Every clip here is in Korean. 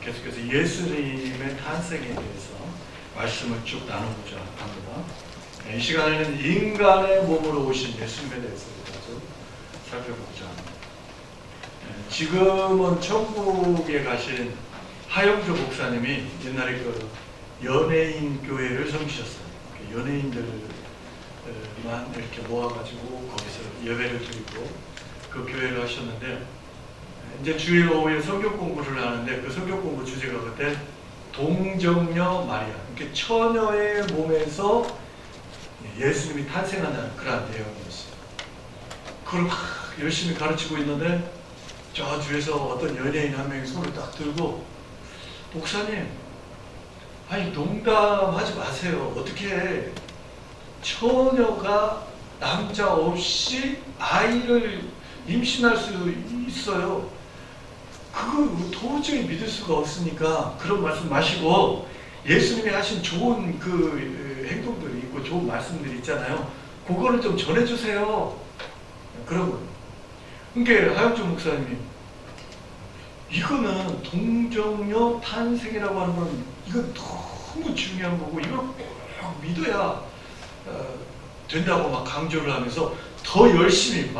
계속해서 예수님의 탄생에 대해서 말씀을 쭉 나누고자 합니다. 이 시간에는 인간의 몸으로 오신 예수님에 대해서 좀 살펴보고자 합니다. 지금은 천국에 가신 하영조 목사님이 옛날에 그 연예인 교회를 섬기셨어요. 연예인들만 이렇게 모아가지고 거기서 예배를 드리고 그 교회를 하셨는데, 이제 주일 오후에 성경 공부를 하는데 그 성경 공부 주제가 그때 동정녀 마리아, 이렇게 처녀의 몸에서 예수님이 탄생한다는 그런 내용이었어요. 그걸 막 열심히 가르치고 있는데 저 주에서 어떤 연예인 한 명이 손을 딱 들고, 목사님, 아니 농담하지 마세요. 어떻게 처녀가 남자 없이 아이를 임신할 수 있어요? 그거 도저히 믿을 수가 없으니까 그런 말씀 마시고 예수님이 하신 좋은 그 행동들이 있고 좋은 말씀들이 있잖아요. 그거를 좀 전해주세요. 그런 거예요. 그러니까 하영조 목사님이 이거는 동정녀 탄생이라고 하는 건 이건 너무 중요한 거고 이걸 꼭 믿어야 된다고 막 강조를 하면서 더 열심히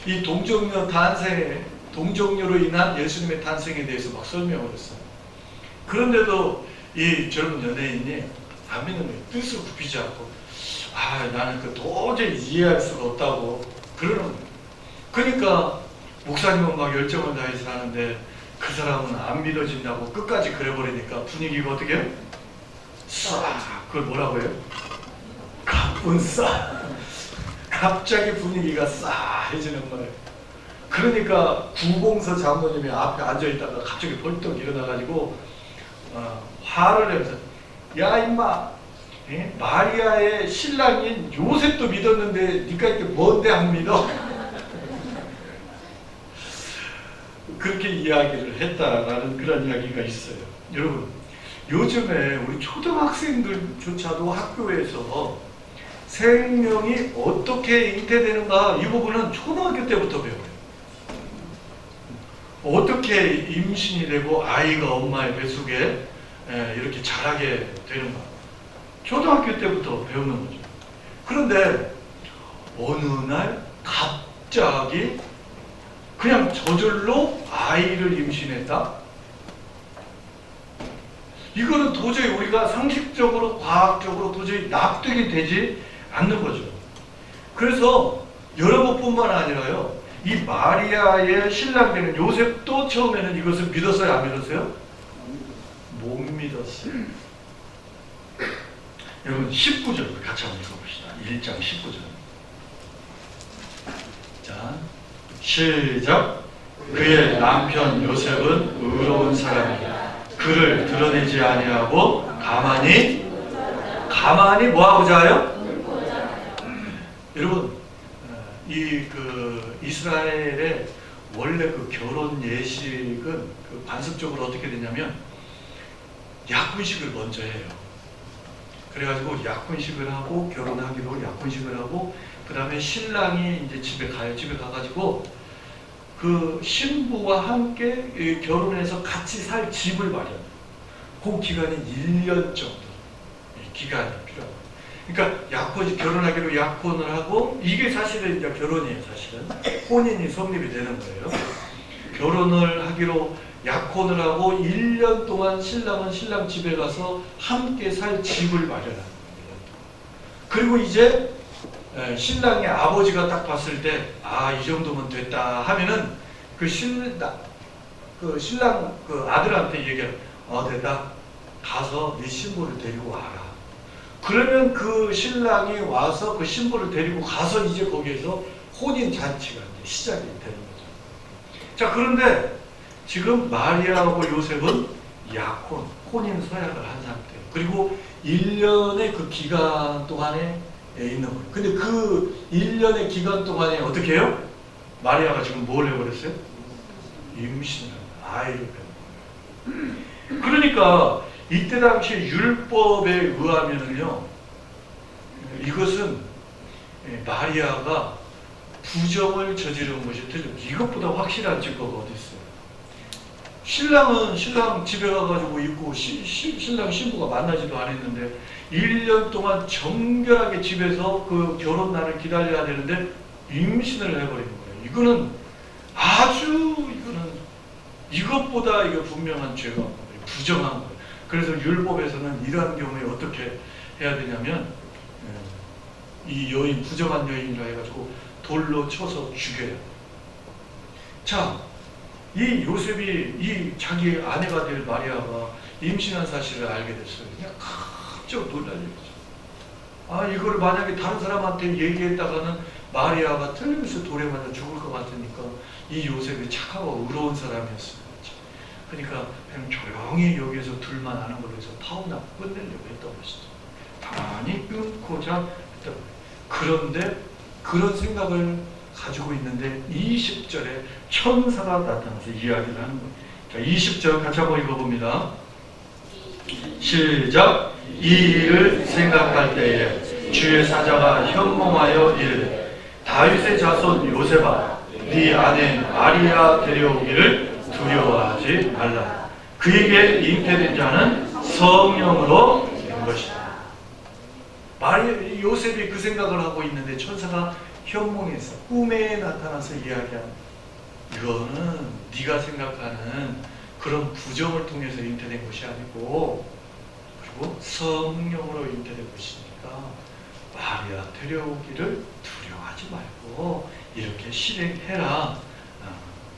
이 동정녀 탄생, 동정녀로 인한 예수님의 탄생에 대해서 막 설명을 했어요. 그런데도 이 젊은 연예인이 안 믿는 거예요. 뜻을 굽히지 않고, 나는 그 도저히 이해할 수가 없다고 그러는 거예요. 그러니까 목사님은 막 열정을 다해서 하는데 그 사람은 안 믿어진다고 끝까지 그래버리니까 분위기가 어떻게 해요? 그걸 뭐라고 해요? 가뿐싸. 갑자기 분위기가 싸해지는 거예요. 그러니까 구봉서 장로님이 앞에 앉아있다가 갑자기 벌떡 일어나가지고 화를 내면서, 야 임마, 마리아의 신랑인 요셉도 믿었는데 니가 이렇게 뭔데 안 믿어? 그렇게 이야기를 했다라는 그런 이야기가 있어요. 여러분, 요즘에 우리 초등학생들조차도 학교에서 생명이 어떻게 잉태되는가, 이 부분은 초등학교 때부터 배워요. 어떻게 임신이 되고 아이가 엄마의 뱃속에 이렇게 자라게 되는가, 초등학교 때부터 배우는 거죠. 그런데 어느 날 갑자기 그냥 저절로 아이를 임신했다? 이거는 도저히 우리가 상식적으로, 과학적으로 도저히 납득이 되지 않는 거죠. 그래서 여러분뿐만 아니라요, 이 마리아의 신랑 되는 요셉도 처음에는 이것을 믿었어요, 안 믿었어요? 못 믿었어요. 여러분 19절을 같이 한번 읽어봅시다. 1장 19절. 자, 시작. 그의 남편 요셉은 의로운 사람이다. 그를 드러내지 아니하고 가만히 뭐하고자 하여? 여러분, 이스라엘의 원래 그 결혼 예식은 그 관습적으로 어떻게 되냐면 약혼식을 먼저 해요. 그래가지고 약혼식을 하고 결혼하기로 약혼식을 하고, 그 다음에 신랑이 이제 집에 가요. 집에 가가지고 그 신부와 함께 결혼해서 같이 살 집을 마련해요. 그 기간이 1년 정도 기간이 필요합니다. 그러니까 결혼하기로 약혼을 하고, 이게 사실은 이제 결혼이에요. 사실은 혼인이 성립이 되는 거예요. 결혼을 하기로 약혼을 하고 1년 동안 신랑은 신랑 집에 가서 함께 살 집을 마련하는 거예요. 그리고 이제 신랑의 아버지가 딱 봤을 때, 이 정도면 됐다 하면은 그 신랑 그 아들한테 얘기해요. 됐다. 가서 네 신부를 데리고 와라. 그러면 그 신랑이 와서 그 신부를 데리고 가서 이제 거기에서 혼인 잔치가 이제 시작이 되는 거죠. 자, 그런데 지금 마리아하고 요셉은 혼인 서약을 한 상태예요. 그리고 1년의 그 기간 동안에 있는 거예요. 근데 그 1년의 기간 동안에 어떻게 해요? 마리아가 지금 뭘 해버렸어요? 임신을, 아이를 낳는 거예요. 그러니까 이때 당시 율법에 의하면은요, 이것은 마리아가 부정을 저지른 것이 틀려. 이것보다 확실한 증거가 어디 있어요? 신랑은 신랑 집에 가가지고 있고 신랑 신부가 만나지도 않았는데 1년 동안 정결하게 집에서 그 결혼 날을 기다려야 되는데 임신을 해버리는 거예요. 이거는 이것보다 이거 분명한 죄가 부정한 거예요. 그래서 율법에서는 이러한 경우에 어떻게 해야 되냐면 이 여인 부정한 여인이라 해가지고 돌로 쳐서 죽여요. 자, 이 요셉이 이 자기 아내가 될 마리아가 임신한 사실을 알게 됐어요. 그냥 깜짝 놀라죠. 이거를 만약에 다른 사람한테 얘기했다가는 마리아가 틀림없이 돌에 맞아 죽을 것 같으니까 이 요셉이 착하고 의로운 사람이었어요. 그러니까 그냥 조용히 여기에서 둘만 아는 걸로 해서 파혼하고 끝내려고 했던 것이죠. 가만히 끊고자 했던 거예요. 그런데 그런 생각을 가지고 있는데 20절에 천사가 나타나서 이야기를 하는 거예요. 자, 20절 같이 한번 읽어봅니다. 시작. 이 일을 생각할 때에 주의 사자가 현몽하여 이르되 다윗의 자손 요셉아 네 아내 마리아 데려오기를 두려워하지 말라. 그에게 잉태된 자는 성령으로 된 것이다. 요셉이 그 생각을 하고 있는데 천사가 현몽에서 꿈에 나타나서 이야기한 이거는 네가 생각하는 그런 부정을 통해서 잉태된 것이 아니고 그리고 성령으로 잉태된 것이니까 마리아 데려오기를 두려워하지 말고 이렇게 실행해라.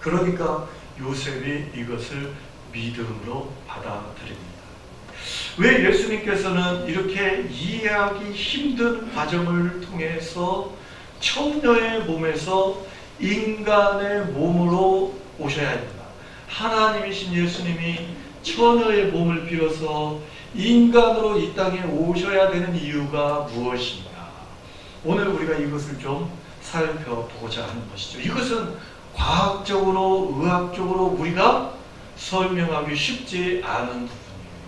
그러니까 요셉이 이것을 믿음으로 받아들입니다. 왜 예수님께서는 이렇게 이해하기 힘든 과정을 통해서 처녀의 몸에서 인간의 몸으로 오셔야 된다. 하나님이신 예수님이 처녀의 몸을 빌어서 인간으로 이 땅에 오셔야 되는 이유가 무엇인가? 오늘 우리가 이것을 좀 살펴보고자 하는 것이죠. 이것은 과학적으로, 의학적으로 우리가 설명하기 쉽지 않은 부분이에요.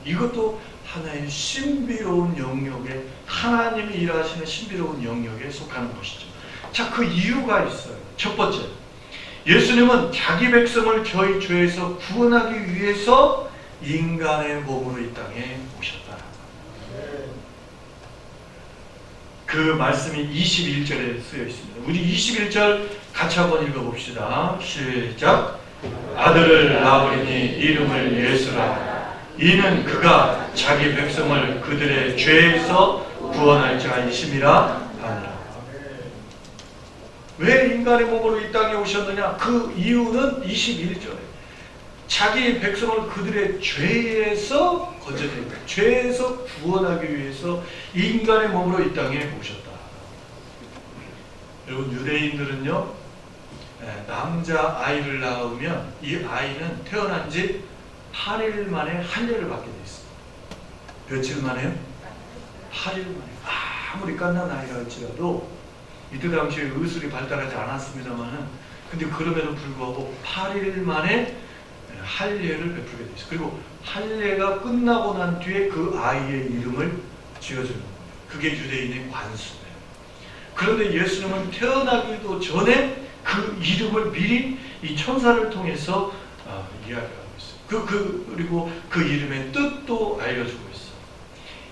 이것도 하나의 신비로운 영역에, 하나님이 일하시는 신비로운 영역에 속하는 것이죠. 자, 그 이유가 있어요. 첫 번째, 예수님은 자기 백성을 저희 죄에서 구원하기 위해서 인간의 몸으로 이 땅에 오셨다. 그 말씀이 21절에 쓰여 있습니다. 우리 21절 같이 한번 읽어봅시다. 시작. 아들을 낳으리니 이름을 예수라. 이는 그가 자기 백성을 그들의 죄에서 구원할 자이심이라 하니라. 왜 인간의 몸으로 이 땅에 오셨느냐? 그 이유는 21절에 자기 백성을 그들의 죄에서 건져내는 거예요. 죄에서 구원하기 위해서 인간의 몸으로 이 땅에 오셨다. 여러분, 유대인들은요, 남자 아이를 낳으면 이 아이는 태어난 지 8일 만에 할례를 받게 돼 있습니다. 며칠 만에요? 8일 만에. 아무리 갓난 아이라 할지라도 이때 당시에 의술이 발달하지 않았습니다만은 근데 그럼에도 불구하고 8일 만에 할례를 베풀게 돼 있어요. 그리고 할례가 끝나고 난 뒤에 그 아이의 이름을 지어주는 거예요. 그게 유대인의 관습이에요. 그런데 예수님은 태어나기도 전에 그 이름을 미리 이 천사를 통해서 이야기하고 있어요. 그리고 그 이름의 뜻도 알려주고 있어요.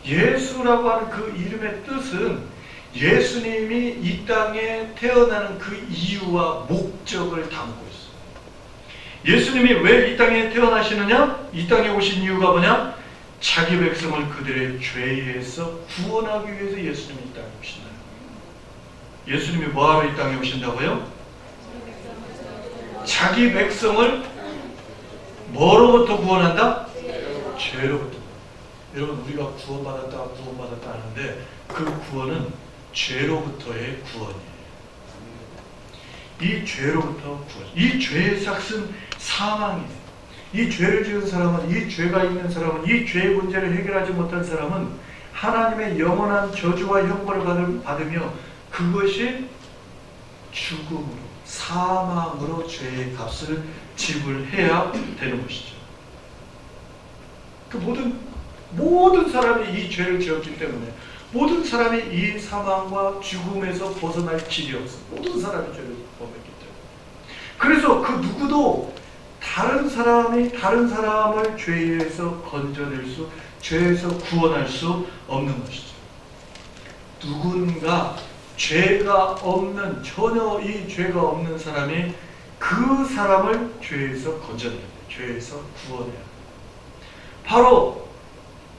예수라고 하는 그 이름의 뜻은 예수님이 이 땅에 태어나는 그 이유와 목적을 담고 있어요. 예수님이 왜 이 땅에 태어나시느냐? 이 땅에 오신 이유가 뭐냐? 자기 백성을 그들의 죄에서 구원하기 위해서 예수님이 이 땅에 오신다는 거예요. 예수님이 뭐하러 이 땅에 오신다고요? 자기 백성을 뭐로부터 구원한다? 죄로부터. 여러분, 우리가 구원받았다 하는데 그 구원은 죄로부터의 구원이에요. 이 죄로부터 구원. 이 죄의 삭은 사망이에요. 이 죄를 지은 사람은, 이 죄가 있는 사람은, 이 죄의 문제를 해결하지 못한 사람은 하나님의 영원한 저주와 형벌을 받으며 그것이 죽음으로, 사망으로 죄의 값을 지불해야 되는 것이죠. 그 모든 사람이 이 죄를 지었기 때문에 모든 사람이 이 사망과 죽음에서 벗어날 길이 없어. 모든 사람이 죄를 범했기 때문에. 그래서 그 누구도 다른 사람을 죄에서 건져낼 수, 죄에서 구원할 수 없는 것이죠. 누군가 죄가 없는, 전혀 이 죄가 없는 사람이 그 사람을 죄에서 건져내야 돼요. 죄에서 구원해야 돼요. 바로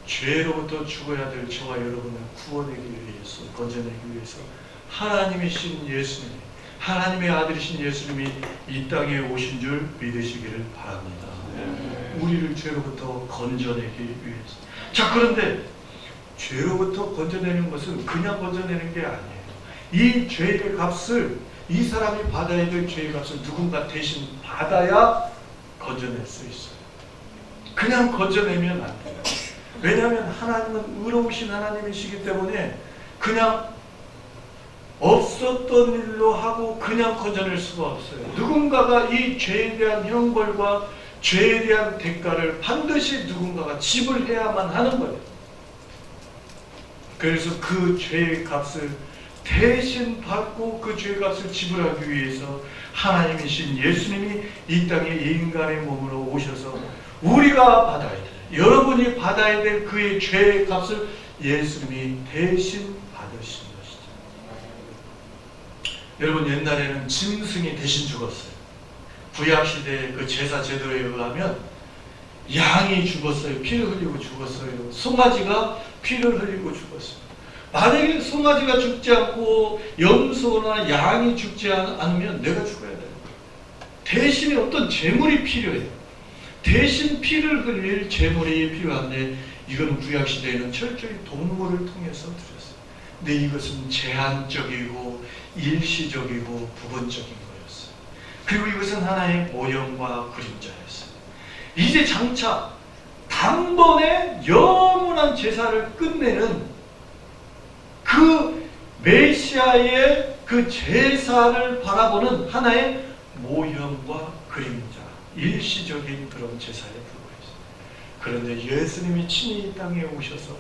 죄로부터 죽어야 될 저와 여러분을 구원하기 위해서, 건져내기 위해서 하나님이신 예수님, 하나님의 아들이신 예수님이 이 땅에 오신 줄 믿으시기를 바랍니다. 우리를 죄로부터 건져내기 위해서. 자, 그런데 죄로부터 건져내는 것은 그냥 건져내는 게 아니에요. 이 죄의 값을, 이 사람이 받아야 될 죄의 값을 누군가 대신 받아야 건져낼 수 있어요. 그냥 건져내면 안 돼요. 왜냐하면 하나님은 의로우신 하나님이시기 때문에 그냥 없었던 일로 하고 그냥 건져낼 수가 없어요. 누군가가 이 죄에 대한 형벌과 죄에 대한 대가를 반드시 누군가가 지불해야만 하는 거예요. 그래서 그 죄의 값을 대신 받고 그 죄의 값을 지불하기 위해서 하나님이신 예수님이 이 땅에 인간의 몸으로 오셔서 우리가 받아야 돼요. 여러분이 받아야 될 그의 죄의 값을 예수님이 대신 받으신 것이죠. 여러분, 옛날에는 짐승이 대신 죽었어요. 구약시대의 그 제사 제도에 의하면 양이 죽었어요. 피를 흘리고 죽었어요. 송아지가 피를 흘리고 죽었어요. 만약에 송아지가 죽지 않고 염소나 양이 죽지 않으면 내가 죽어야 돼요. 대신에 어떤 제물이 필요해요. 대신 피를 흘릴 제물이 필요한데 이건 구약시대에는 철저히 동물을 통해서 드렸어요. 근데 이것은 제한적이고 일시적이고 부분적인 거였어요. 그리고 이것은 하나의 모형과 그림자였어요. 이제 장차 단번에 영원한 제사를 끝내는 그 메시아의 그 제사를 바라보는 하나의 모형과 그림자, 일시적인 그런 제사에 불과했어요. 그런데 예수님이 친히 이 땅에 오셔서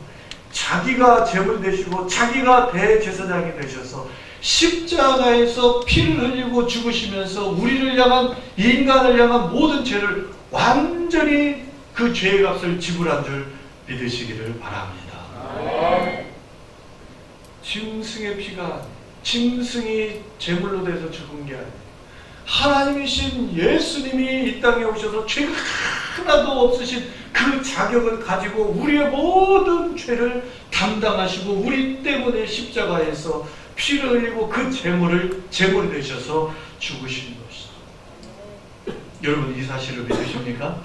자기가 제물 되시고 자기가 대제사장이 되셔서 십자가에서 피를 흘리고 죽으시면서 우리를 향한, 인간을 향한 모든 죄를 완전히 그 죄의 값을 지불한 줄 믿으시기를 바랍니다. 짐승의 피가, 짐승이 제물로 돼서 죽은 게 아니에요. 하나님이신 예수님이 이 땅에 오셔서 죄가 하나도 없으신 그 자격을 가지고 우리의 모든 죄를 담당하시고 우리 때문에 십자가에서 피를 흘리고 그 제물이 되셔서 죽으신 것이죠. 여러분, 이 사실을 믿으십니까?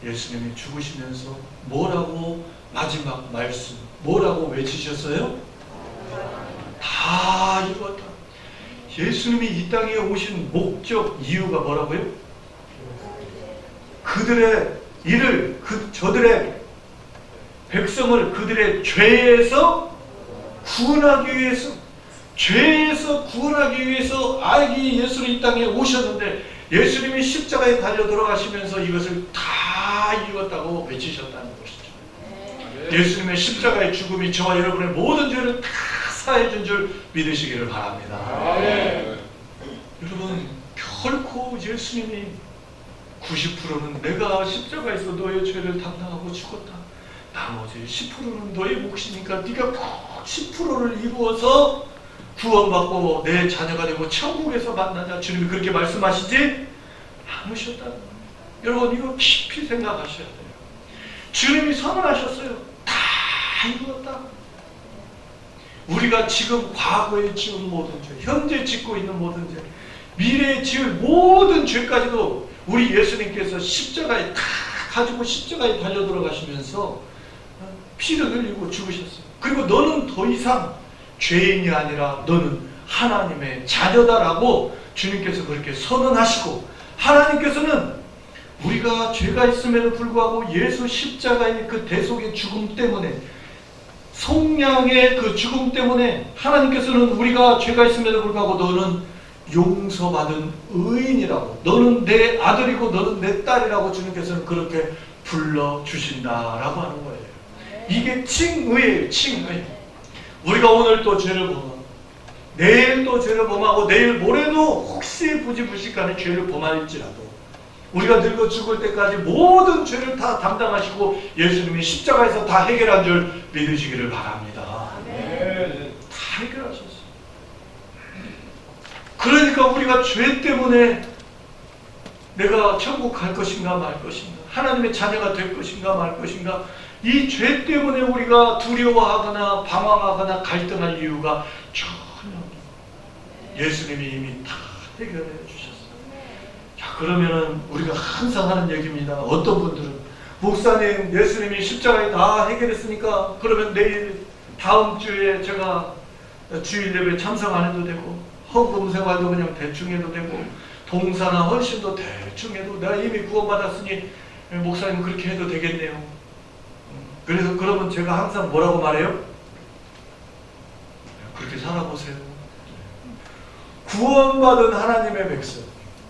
예수님이 죽으시면서 뭐라고 마지막 말씀, 뭐라고 외치셨어요? 다 이루었다. 예수님이 이 땅에 오신 목적, 이유가 뭐라고요? 그들의 일을, 저들의 백성을 그들의 죄에서 구원하기 위해서, 죄에서 구원하기 위해서 예수는 이 땅에 오셨는데 예수님이 십자가에 달려 들어가시면서 이것을 다 이루었다고 외치셨다는 것이죠. 예수님의 십자가의 죽음이 저와 여러분의 모든 죄를 다 사해준 줄 믿으시기를 바랍니다. 여러분, 결코 예수님이 90%는 내가 십자가에서 너의 죄를 담당하고 죽었다, 나머지 10%는 너의 몫이니까 네가 꼭 10%를 이루어서 구원받고 내 자녀가 되고 천국에서 만나자, 주님이 그렇게 말씀하시지 않으셨다는 겁니다. 여러분, 이거 깊이 생각하셔야 돼요. 주님이 선언하셨어요. 다 이루었다. 우리가 지금 과거에 지은 모든 죄, 현재 짓고 있는 모든 죄, 미래에 지을 모든 죄까지도 우리 예수님께서 십자가에 다 가지고 십자가에 달려 들어가시면서 피를 흘리고 죽으셨어요. 그리고 너는 더 이상 죄인이 아니라 너는 하나님의 자녀다라고 주님께서 그렇게 선언하시고, 하나님께서는 우리가 죄가 있음에도 불구하고 예수 십자가의 그 대속의 죽음 때문에, 속량의 그 죽음 때문에 하나님께서는 우리가 죄가 있음에도 불구하고 너는 용서받은 의인이라고, 너는 내 아들이고 너는 내 딸이라고 주님께서는 그렇게 불러주신다라고 하는 거예요. 이게 칭의예요. 칭의. 우리가 오늘 또 죄를 범하고 내일 또 죄를 범하고 내일 모레도 혹시 부지불식간에 죄를 범할지라도 우리가 늙어 죽을 때까지 모든 죄를 다 담당하시고 예수님이 십자가에서 다 해결한 줄 믿으시기를 바랍니다. 다 해결하셨어요. 그러니까 우리가 죄 때문에 내가 천국 갈 것인가 말 것인가, 하나님의 자녀가 될 것인가 말 것인가, 이 죄 때문에 우리가 두려워하거나 방황하거나 갈등할 이유가 전혀 없어요. 예수님이 이미 다 해결해 주셨어요. 자, 그러면은 우리가 항상 하는 얘기입니다. 어떤 분들은 목사님, 예수님이 십자가에 다 해결했으니까 그러면 내일 다음 주에 제가 주일 예배 참석 안 해도 되고, 헌금 생활도 그냥 대충 해도 되고, 봉사나 헌신도 대충 해도 내가 이미 구원받았으니 목사님 그렇게 해도 되겠네요. 그래서 그러면 제가 항상 뭐라고 말해요? 그렇게 살아보세요. 구원받은 하나님의 백성,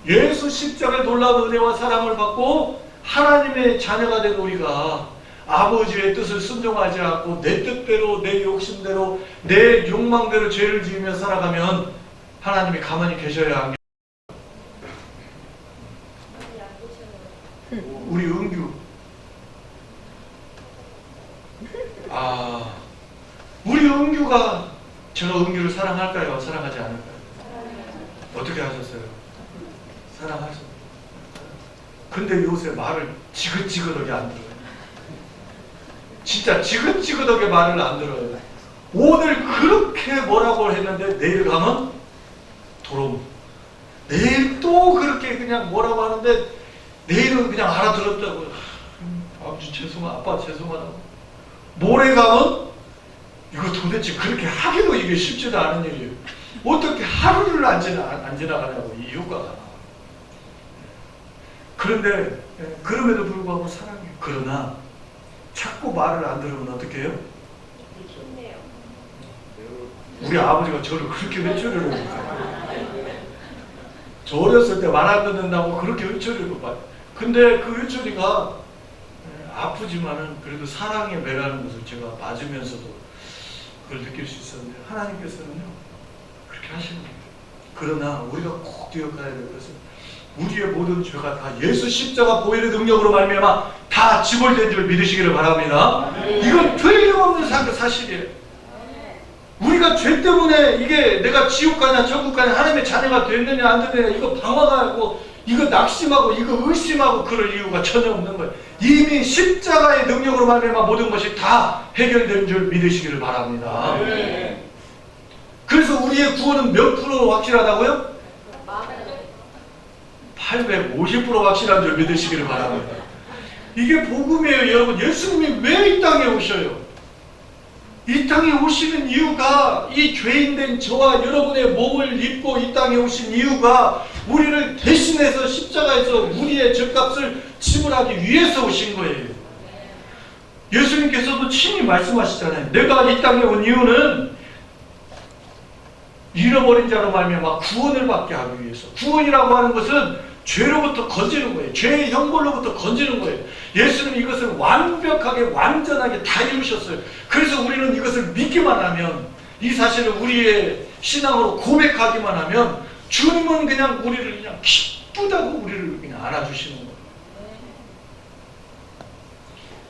예수 십자가의 놀라운 은혜와 사랑을 받고 하나님의 자녀가 된 우리가 아버지의 뜻을 순종하지 않고 내 뜻대로, 내 욕심대로, 내 욕망대로 죄를 지으며 살아가면 하나님이 가만히 계셔야 합니다. 우리 은규, 우리 은규가, 제가 은규를 사랑할까요? 사랑하지 않을까요? 어떻게 하셨어요? 사랑하셨어요. 근데 요새 말을 지긋지긋하게 안 들어요. 진짜 지긋지긋하게 말을 안 들어요. 오늘 그렇게 뭐라고 했는데 내일 가면 도로, 내일 또 그렇게 그냥 뭐라고 하는데 내일은 그냥 알아들었다고. 아버지 죄송하다, 아빠 죄송하다고. 모레 가면 이거 도대체 그렇게 하기도 이게 쉽지도 않은 일이에요. 어떻게 하루를 안 지나가냐고, 이 효과가. 그런데 그럼에도 불구하고 사랑해요. 그러나 자꾸 말을 안 들으면 어떻게 해요? 우리 아버지가 저를 그렇게 회초리를 해요. 저 어렸을 때 말 안 듣는다고 그렇게 회초리를 봐요. 근데 그 회초리가 아프지만은 그래도 사랑에 매라는 것을 제가 맞으면서도 그걸 느낄 수 있었는데, 하나님께서는요 그렇게 하시는 거예요. 그러나 우리가 꼭 기억해야 될 것은 우리의 모든 죄가 다 예수 십자가 보혈의 능력으로 말미암아 다 지불된 줄 믿으시기를 바랍니다. 이건 틀림없는 사실이에요. 우리가 죄 때문에 이게 내가 지옥 가냐 천국 가냐, 하나님의 자녀가 됐느냐 안 됐느냐, 이거 방황하고 이거 낙심하고 이거 의심하고 그럴 이유가 전혀 없는 거예요. 이미 십자가의 능력으로 말미암아 모든 것이 다 해결된 줄 믿으시기를 바랍니다. 그래서 우리의 구원은 몇 프로 확실하다고요? 850% 확실한 줄 믿으시기를 바랍니다. 이게 복음이에요. 여러분, 예수님이 왜 이 땅에 오셔요? 이 땅에 오시는 이유가, 이 죄인된 저와 여러분의 몸을 입고 이 땅에 오신 이유가 우리를 대신해서 십자가에서 우리의 죄값을 지불하기 위해서 오신 거예요. 예수님께서도 친히 말씀하시잖아요. 내가 이 땅에 온 이유는 잃어버린 자로 말미암아 구원을 받게 하기 위해서. 구원이라고 하는 것은 죄로부터 건지는 거예요. 죄의 형벌로부터 건지는 거예요. 예수는 이것을 완벽하게 완전하게 다 이루셨어요. 그래서 우리는 이것을 믿기만 하면, 이 사실을 우리의 신앙으로 고백하기만 하면 주님은 그냥 우리를 그냥 기쁘다고 우리를 그냥 안아주시는 거예요.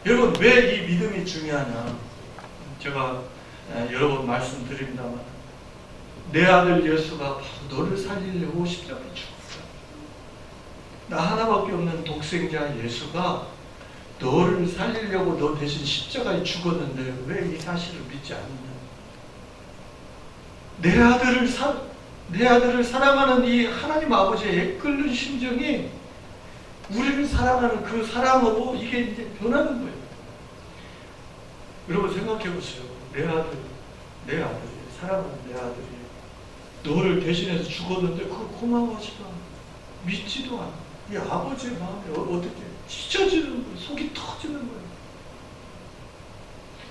여러분, 왜 이 믿음이 중요하냐? 제가 여러 번 말씀드립니다만, 내 아들 예수가 너를 살리려고 십자가에 죽었어요. 나 하나밖에 없는 독생자 예수가 너를 살리려고 너 대신 십자가에 죽었는데 왜 이 사실을 믿지 않느냐? 내 아들을 사랑하는 이 하나님 아버지의 애끓는 심정이 우리를 사랑하는 그 사랑으로 이게 이제 변하는 거예요. 여러분 생각해 보세요. 내 아들이, 사랑하는 내 아들이 너를 대신해서 죽었는데 그걸 고마워하지도 않아. 믿지도 않아. 이 아버지의 마음이 어떻게 찢어지는 거예요. 속이 터지는 거예요.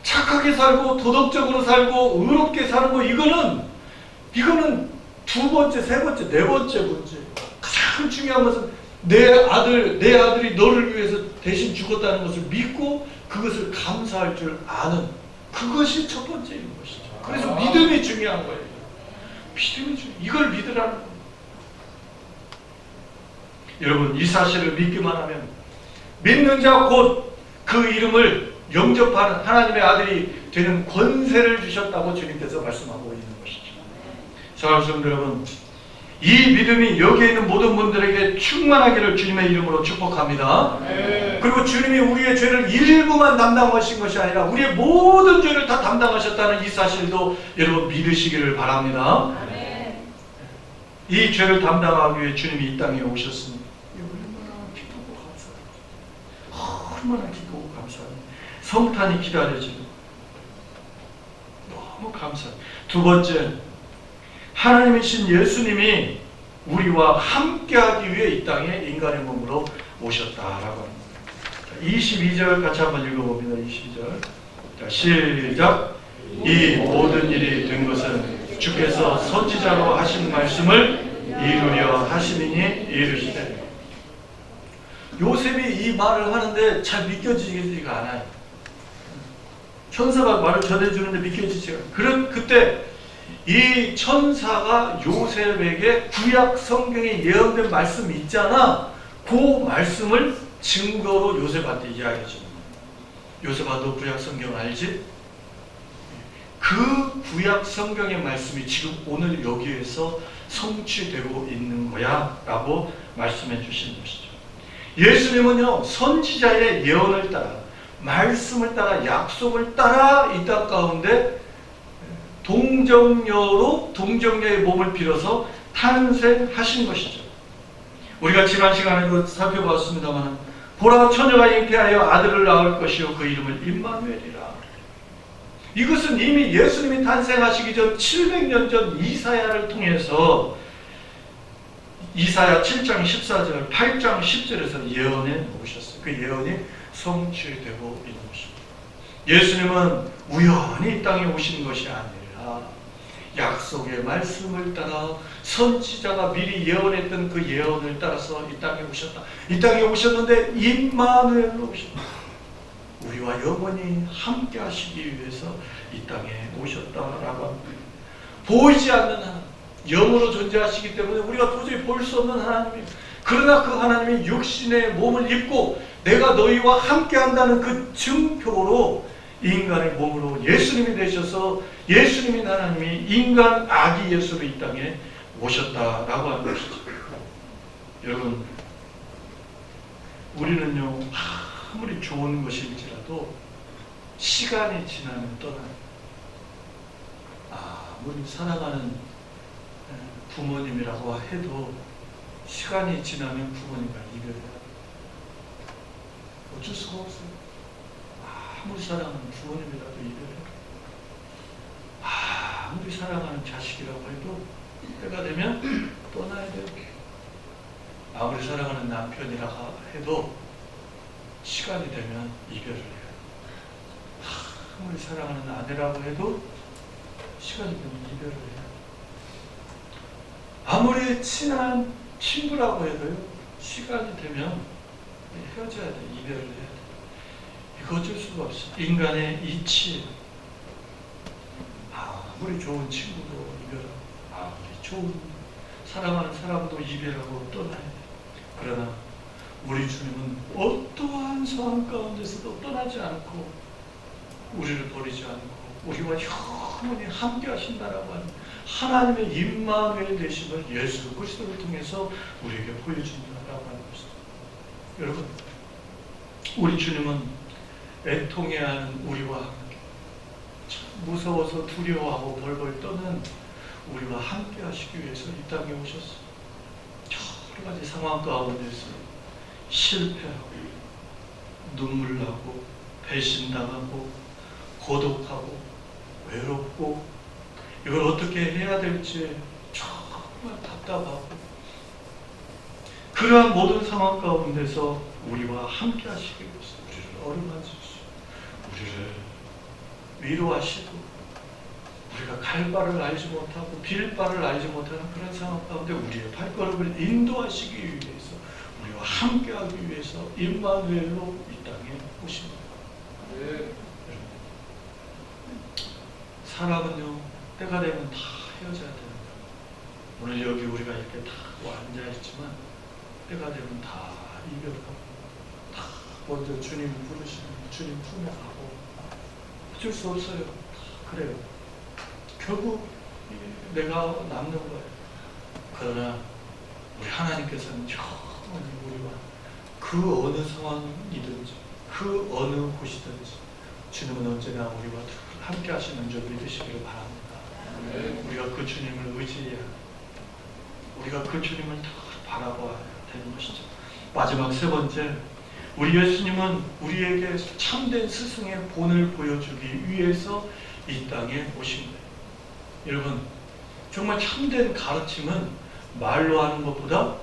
착하게 살고 도덕적으로 살고 의롭게 사는 거, 이거는 두 번째, 세 번째, 네 번째 문제예요. 가장 중요한 것은 내 아들이 너를 위해서 대신 죽었다는 것을 믿고 그것을 감사할 줄 아는, 그것이 첫 번째인 것이죠. 그래서 믿음이 중요한 거예요. 믿음이 중요해요. 이걸 믿으라는 거예요. 여러분, 이 사실을 믿기만 하면 믿는 자 곧 그 이름을 영접하는 하나님의 아들이 되는 권세를 주셨다고 주님께서 말씀하고 있는 것이죠. 사랑하는 성도 여러분, 이 믿음이 여기에 있는 모든 분들에게 충만하기를 주님의 이름으로 축복합니다. 그리고 주님이 우리의 죄를 일부만 담당하신 것이 아니라 우리의 모든 죄를 다 담당하셨다는 이 사실도 여러분 믿으시기를 바랍니다. 이 죄를 담당하기 위해 주님이 이 땅에 오셨으니 얼마나 기쁘고 감사합니다. 얼마나 기쁘고 감사합니다. 성탄이 기다려지고 너무 감사합니다. 두 번째, 하나님이신 예수님이 우리와 함께하기 위해 이 땅에 인간의 몸으로 오셨다라고 합니다. 22절 같이 한번 읽어봅니다. 22절. 자, 시작. 이 모든 일이 된 것은 주께서 선지자로 하신 말씀을 이루려 하심이니 이르시되. 요셉이 이 말을 하는데 잘 믿겨지지가 않아요. 천사가 말을 전해주는데 믿겨지지가 않아요. 그때 이 천사가 요셉에게 구약 성경에 예언된 말씀이 있잖아. 그 말씀을 증거로 요셉한테 이야기해 주는 거예요. 요셉아, 너 구약 성경 알지? 그 구약 성경의 말씀이 지금 오늘 여기에서 성취되고 있는 거야 라고 말씀해 주신 것이죠. 예수님은요, 선지자의 예언을 따라, 말씀을 따라, 약속을 따라 이 땅 가운데 동정녀의 몸을 빌어서 탄생하신 것이죠. 우리가 지난 시간에도 살펴봤습니다만, 보라, 처녀가 잉태하여 아들을 낳을 것이요 그 이름을 임마누엘이라. 이것은 이미 예수님이 탄생하시기 전 700년 전 이사야를 통해서 이사야 7장 14절, 8장 10절에서 예언해 놓으셨어요. 그 예언이 성취되고 있는 것입니다. 예수님은 우연히 이 땅에 오신 것이 아니라 약속의 말씀을 따라 선지자가 미리 예언했던 그 예언을 따라서 이 땅에 오셨다. 이 땅에 오셨는데 임마누엘로 오셨다. 우리와 영원히 함께 하시기 위해서 이 땅에 오셨다라고 합니다. 보이지 않는 하나님, 영으로 존재하시기 때문에 우리가 도저히 볼 수 없는 하나님입니다. 그러나 그 하나님이 육신의 몸을 입고 내가 너희와 함께 한다는 그 증표로 인간의 몸으로 예수님이 되셔서 예수님인 하나님이 인간 아기 예수로 이 땅에 오셨다라고 하는 것이죠. 여러분, 우리는요, 아무리 좋은 것일지라도 시간이 지나면 떠나요. 아무리 사랑하는 부모님이라고 해도 시간이 지나면 부모님과 이별해요. 어쩔 수가 없어요. 아무리 사랑하는 부모님이라도 이별해요. 아무리 사랑하는 자식이라고 해도 때가 되면 떠나야 돼요. 아무리 사랑하는 남편이라고 해도 시간이 되면 이별을 해요. 아무리 사랑하는 아내라고 해도 시간이 되면 이별을 해요. 아무리 친한 친구라고 해도요, 시간이 되면 헤어져야 돼. 이별을 해야 돼. 이거 어쩔 수가 없어. 인간의 이치. 아무리 좋은 친구도 이별하고, 아무리 좋은 사랑하는 사람도 이별하고 떠나야 돼. 그러나 우리 주님은 어떠한 상황 가운데서도 떠나지 않고 우리를 버리지 않고 우리와 영원히 함께 하신다라고 하는 하나님의 임마누엘 되심을 예수 그리스도를 통해서 우리에게 보여준다라고 하는 것입니다. 여러분, 우리 주님은 애통해하는 우리와 함께, 무서워서 두려워하고 벌벌 떠는 우리와 함께 하시기 위해서 이 땅에 오셨어요. 여러 가지 상황 가운데서 실패하고 눈물 나고 배신당하고 고독하고 외롭고 이걸 어떻게 해야 될지 정말 답답하고, 그러한 모든 상황 가운데서 우리와 함께 하시기 위해서 우리를 어루만지시고 우리를 위로하시고, 우리가 갈 바를 알지 못하고 빌 바를 알지 못하는 그런 상황 가운데 우리의 발걸음을 인도하시기 위해서 우리와 함께하기 위해서 임마누엘로 이 땅에 오십니다. 네. 사람은요, 때가 되면 다 헤어져야 됩니다. 오늘 여기 우리가 이렇게 다 앉아있지만 때가 되면 다 이별하고 다 먼저 주님 부르시는 주님 품에 가고 어쩔 수 없어요. 다 그래요. 결국 내가 남는 거예요. 그러나 우리 하나님께서는 영원히 우리와 그 어느 상황이든지 그 어느 곳이든지 주님은 언제나 우리와 함께 하시는 줄 믿으시기를 바랍니다. 우리가 그 주님을 의지해야 우리가 그 주님을 다 바라봐야 되는 것이죠. 마지막 세 번째, 우리 예수님은 우리에게 참된 스승의 본을 보여주기 위해서 이 땅에 오신 거예요. 여러분, 정말 참된 가르침은 말로 하는 것보다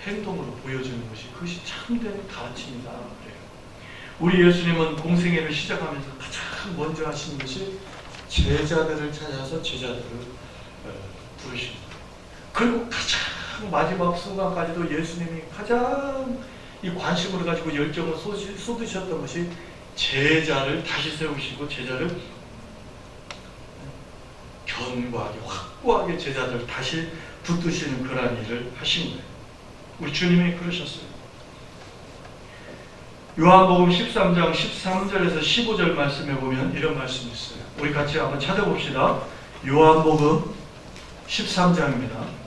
행동으로 보여주는 것이 그것이 참된 가르침이다. 그래요. 우리 예수님은 공생애를 시작하면서 가장 먼저 하신 것이 제자들을 찾아서 제자들을 부르십니다. 그리고 가장 마지막 순간까지도 예수님이 가장 이 관심을 가지고 열정을 쏟으셨던 것이 제자를 다시 세우시고 제자를 견고하게 확고하게 제자들 다시 붙드시는 그런 일을 하신 거예요. 우리 주님이 그러셨어요. 요한복음 13장 13절에서 15절 말씀에 보면 이런 말씀이 있어요. 우리 같이 한번 찾아봅시다. 요한복음 13장입니다.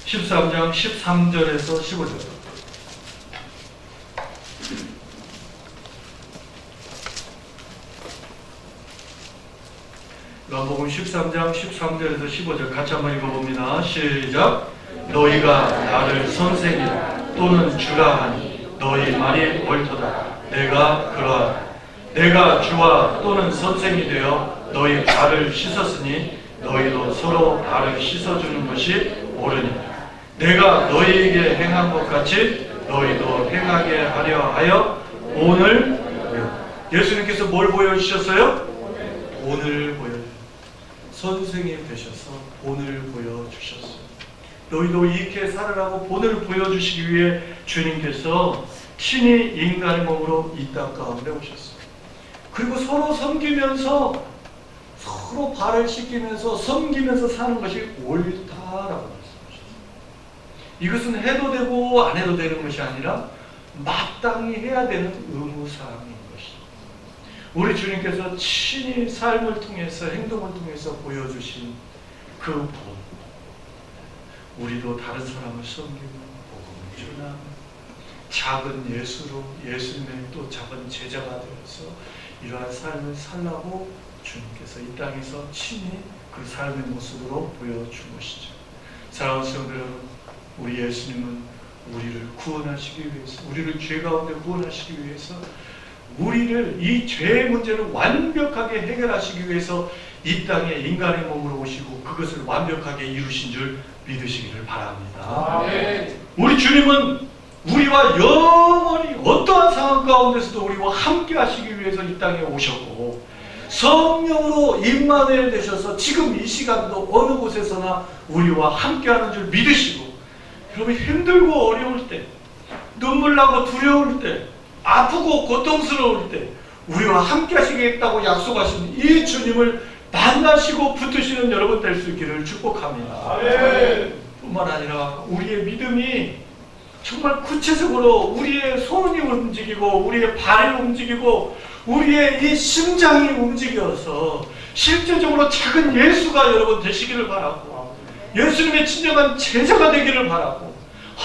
13장 13절에서 15절. 요한복음 13장 13절에서 15절 같이 한번 읽어봅니다. 시작. 너희가 나를 선생이라 또는 주라 하니 너희 말이 옳도다. 내가 그러하다. 내가 주와 또는 선생이 되어 너희 발을 씻었으니 너희도 서로 발을 씻어주는 것이 옳으니라. 내가 너희에게 행한 것 같이 너희도 행하게 하려 하여 오늘 예수님께서 뭘 보여주셨어요? 본을 보여주셨어요. 선생님 되셔서 본을 보여주셨어요. 너희도 이렇게 살으라고 본을 보여주시기 위해 주님께서 친히 인간의 몸으로 이 땅 가운데 오셨어요. 그리고 서로 섬기면서 서로 발을 씻기면서 섬기면서 사는 것이 옳다라고 말씀하셨어요. 이것은 해도 되고 안 해도 되는 것이 아니라 마땅히 해야 되는 의무사항인 것이죠. 우리 주님께서 친히 삶을 통해서 행동을 통해서 보여주신 그 본, 우리도 다른 사람을 섬기고 복음을 전하고 작은 예수로 예수님의 또 작은 제자가 되어서 이러한 삶을 살라고 주님께서 이 땅에서 친히 그 삶의 모습으로 보여준 것이죠. 사랑하는 성도 여러분, 우리 예수님은 우리를 구원하시기 위해서, 우리를 죄 가운데 구원하시기 위해서, 우리를 이 죄의 문제를 완벽하게 해결하시기 위해서 이 땅에 인간의 몸으로 오시고 그것을 완벽하게 이루신 줄 믿으시기를 바랍니다. 아멘. 우리 주님은 우리와 영원히 어떠한 상황 가운데서도 우리와 함께 하시기 위해서 이 땅에 오셨고 성령으로 임마누엘 되셔서 지금 이 시간도 어느 곳에서나 우리와 함께하는 줄 믿으시고, 여러분 힘들고 어려울 때, 눈물 나고 두려울 때, 아프고 고통스러울 때 우리와 함께 하시겠다고 약속하신 이 주님을 만나시고 붙으시는 여러분 될 수 있기를 축복합니다. 아멘. 뿐만 아니라 우리의 믿음이 정말 구체적으로 우리의 손이 움직이고 우리의 발이 움직이고 우리의 이 심장이 움직여서 실제적으로 작은 예수가 여러분 되시기를 바라고, 예수님의 진정한 제자가 되기를 바라고,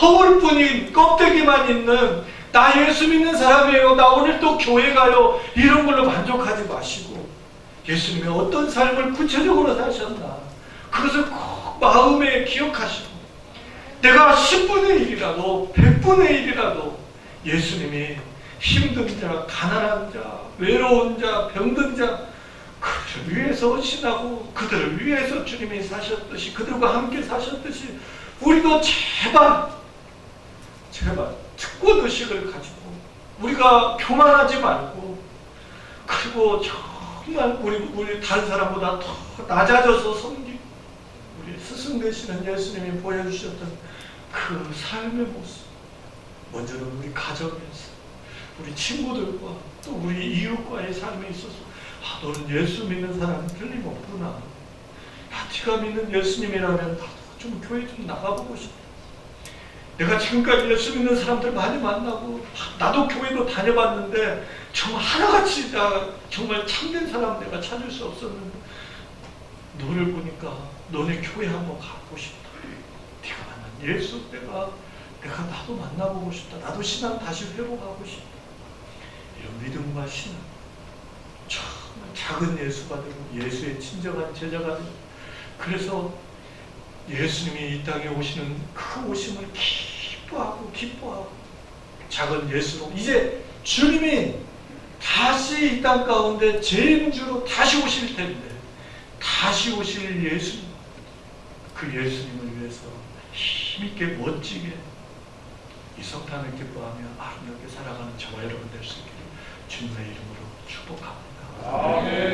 허물뿐인 껍데기만 있는 나 예수 믿는 사람이에요, 나 오늘 또 교회 가요, 이런 걸로 만족하지 마시고 예수님의 어떤 삶을 구체적으로 사셨나 그것을 꼭 마음에 기억하시고, 내가 10분의 1이라도 100분의 1이라도 예수님이 힘든 자, 가난한 자, 외로운 자, 병든 자 그들을 위해서 헌신하고 그들을 위해서 주님이 사셨듯이, 그들과 함께 사셨듯이 우리도 제발 특권의식을 가지고 우리가 교만하지 말고, 그리고 정말 우리 다른 사람보다 더 낮아져서 섬기고 우리 스승 되시는 예수님이 보여주셨던 그 삶의 모습, 먼저는 우리 가정에서 우리 친구들과 또 우리 이웃과의 삶에 있어서 너는 예수 믿는 사람은 틀림없구나. 네가 믿는 예수님이라면 나도 좀 교회 좀 나가보고 싶다. 내가 지금까지 예수 믿는 사람들 많이 만나고 나도 교회도 다녀봤는데 정말 하나같이 다 정말 참된 사람 내가 찾을 수 없었는데 너를 보니까 너네 교회 한번 가고 싶다. 네가 만난 예수 내가 나도 만나보고 싶다. 나도 신앙 다시 회복하고 싶다. 이런 믿음과 신앙, 정말 작은 예수가 되고 예수의 친정한 제자가 되고, 그래서 예수님이 이 땅에 오시는 그 오심을 기뻐하고 작은 예수로 이제 주님이 다시 이 땅 가운데 죄인주로 다시 오실 텐데 다시 오실 예수님, 그 예수님을 위해서 힘있게 멋지게 이 성탄을 기뻐하며 아름답게 살아가는 저와 여러분 될 수 있기를 주님의 이름으로 축복합니다. 아멘.